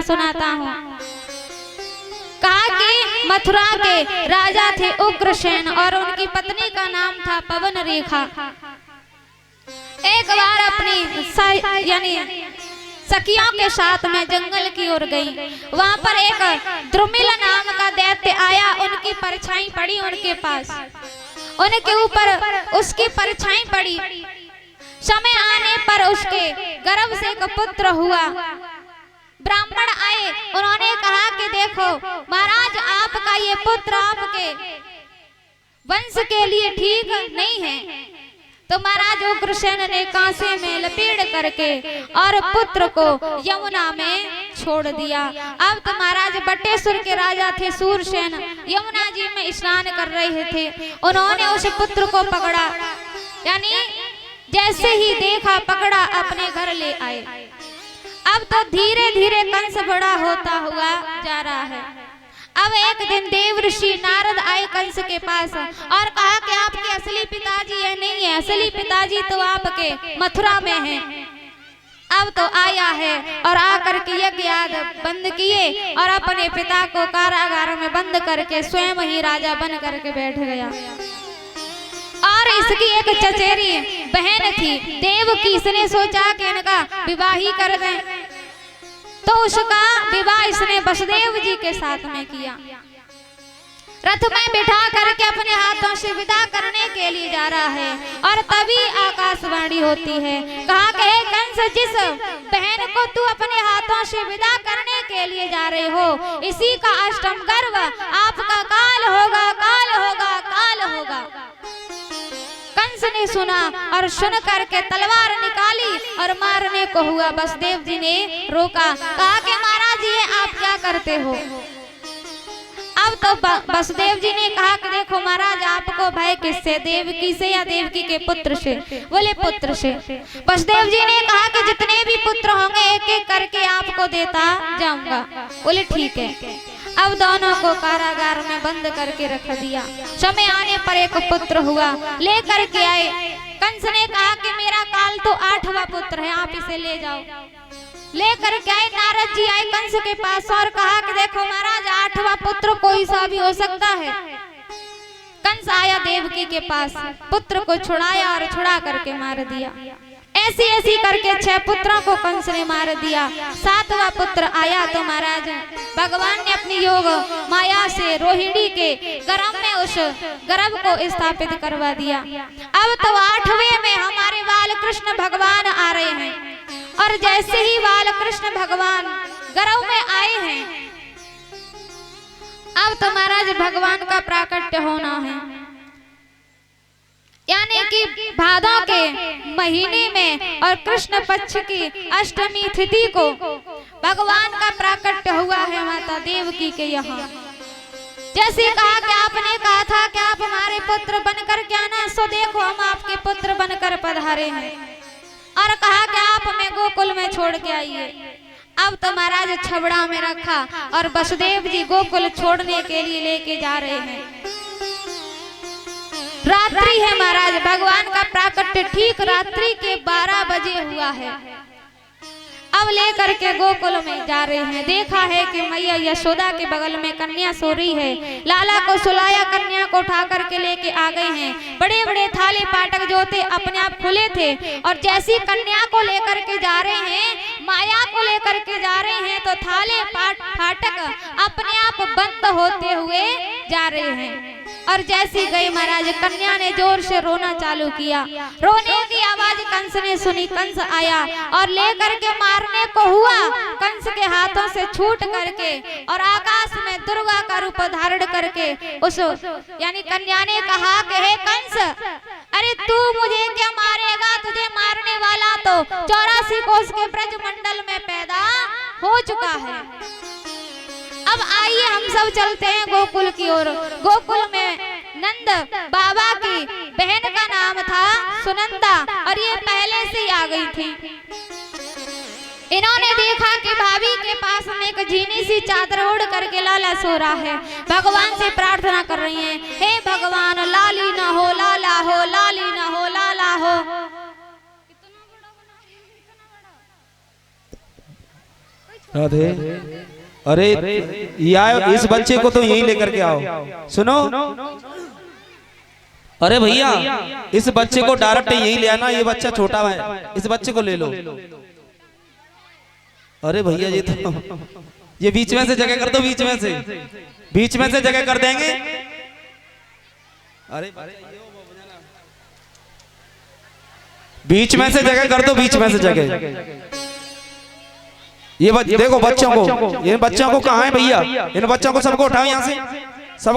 सुनाता हूँ। कहा कि मथुरा के राजा थे उग्रसेन और उनकी पत्नी का नाम था पवन रेखा। एक बार अपनी यानी सखियों के साथ में जंगल की ओर गई। वहां पर एक द्रुमिल नाम का दैत्य आया, उनकी परछाई पड़ी उनके पास, उनके ऊपर उसकी परछाई पड़ी। समय आने पर उसके गर्भ से एक पुत्र हुआ। ब्राह्मण आए, उन्होंने कहा कि देखो महाराज, आपका ये पुत्र आपके वंश के लिए ठीक नहीं है। तो महाराज उग्रसेन ने कांसे में लपेट करके और पुत्र को यमुना में छोड़ दिया। अब तो महाराज बटेश्वर के राजा थे सूरसेन, यमुना जी में स्नान कर रहे थे। उन्होंने उस पुत्र को पकड़ा, यानी जैसे ही देखा पकड़ा, अपने घर ले आए। अब तो धीरे धीरे कंस बड़ा होता हुआ जा रहा है। अब एक दिन देव ऋषि नारद आए कंस के पास और कहा कि आपके असली पिताजी ये नहीं है, असली पिताजी तो आपके मथुरा में हैं। अब तो आया है और आकर के यज्ञ याग बंद किए और अपने पिता को कारागार में बंद करके स्वयं ही राजा बन करके बैठ गया। और इसकी एक चचेरी बहन थी देवकी, इसने सोचा कि इनका विवाह ही कर दें, तो उसका विवाह इसने वसुदेव जी के साथ में किया। रथ में बिठा करके अपने हाथों से विदा करने के लिए जा रहा है और तभी आकाशवाणी होती है। कहा कि हे कंस, जिस बहन को तू अपने हाथों से विदा करने के लिए जा रहे हो, इसी का अष्टम गर्भ आपका काल होगा, काल होगा, काल होगा। कंस ने सुना और सुन करके तलवार निकाली और मारने को हुआ। वसुदेव जी ने रोका, कहा कि महाराज ये आप क्या करते हो। अब तो वसुदेव जी ने कहा कि देखो महाराज, आपको भय किससे, देवकी से या देवकी के पुत्र से? बोले पुत्र से। वसुदेव जी ने कहा कि जितने भी पुत्र होंगे एक एक करके आपको देता जाऊंगा। बोले ठीक है। अब दोनों को कारागार में बंद करके रख दिया। समय आने पर एक पुत्र हुआ, लेकर के आए। कंस ने कहा कि मेरा काल तो 8वां पुत्र है, आप इसे ले जाओ। लेकर के आए, नारद जी आए कंस के पास और कहा कि देखो महाराज, 8वां पुत्र कोई सा भी हो सकता है। कंस आया देवकी के पास, पुत्र को छुड़ाया और छुड़ा करके मार दिया। ऐसी ऐसी करके 6 पुत्रों को कंस ने मार दिया। 7वां पुत्र आया तो महाराज भगवान ने अपनी योग माया से रोहिणी के गर्भ में उस गर्भ को स्थापित करवा दिया। अब तो 8वें में हमारे बाल कृष्ण भगवान आ रहे हैं और जैसे ही बाल कृष्ण भगवान गर्भ में आए हैं, अब तो महाराज भगवान का प्राकट्य होना है। यानी कि भादों के महीने में और कृष्ण पक्ष की अष्टमी तिथि को भगवान का प्राकट्य हुआ है माता देवकी के यहाँ। जैसे कहा कि आपने कहा था कि आप हमारे पुत्र बनकर के आना, सो देखो हम आपके पुत्र बनकर पधारे हैं। और कहा कि आप हमें गोकुल में छोड़ के आइए। अब तो महाराज छबड़ा में रखा और वसुदेव जी गोकुल छोड़ने के लिए लेके जा रहे हैं। रात्रि है महाराज, भगवान का प्राकट्य ठीक रात्रि के 12 बजे हुआ है। अब लेकर के गोकुल में जा रहे हैं। देखा है कि मैया यशोदा के बगल में कन्या सो रही है। लाला को सुलाया, कन्या को उठा करके लेके आ गए हैं। बड़े बड़े थाले पाटक जो थे अपने आप खुले थे और जैसी कन्या को लेकर के जा रहे हैं, माया को लेकर के जा रहे हैं, तो थाले फाटक अपने आप बंद होते हुए जा रहे हैं। और जैसी गई महाराज, कन्या ने जोर से रोना चालू किया। रोने की आवाज कंस ने सुनी। कंस आया और लेकर के मारने को हुआ। कंस के हाथों से छूट करके और आकाश में दुर्गा का रूप धारण करके उस यानी कन्या ने कहा कि हे कंस, अरे तू मुझे क्या मारेगा? तुझे मारने वाला तो 84 कोस के ब्रजमंडल में पैदा हो चुका है। अब आइए हम सब चलते हैं गोकुल की ओर। गोकुल में नंद बाबा की बहन का नाम था सुनंदा और ये पहले से ही आ गई थी। इन्होंने देखा कि भाभी के पास में एक झीनी सी चादर ओढ़ करके लाला सो रहा है। भगवान से प्रार्थना कर रही हैं, हे भगवान, लाली ना हो, लाला हो, लाली ना हो, लाला हो। राधे। अरे इस बच्चे को तो यहीं लेकर के आओ। सुनो, अरे भैया इस बच्चे को डायरेक्ट यहीं ले आना, ये बच्चा छोटा है, इस बच्चे को ले लो। अरे भैया ये तो ये बीच में से जगह कर दो, बीच में से जगह कर देंगे। अरे बीच में से जगह कर दो, बीच में से जगह। ये देखो बच्चों को, ये बच्चों को कहाँ है भैया, इन बच्चों को सबको उठाओ यहाँ से।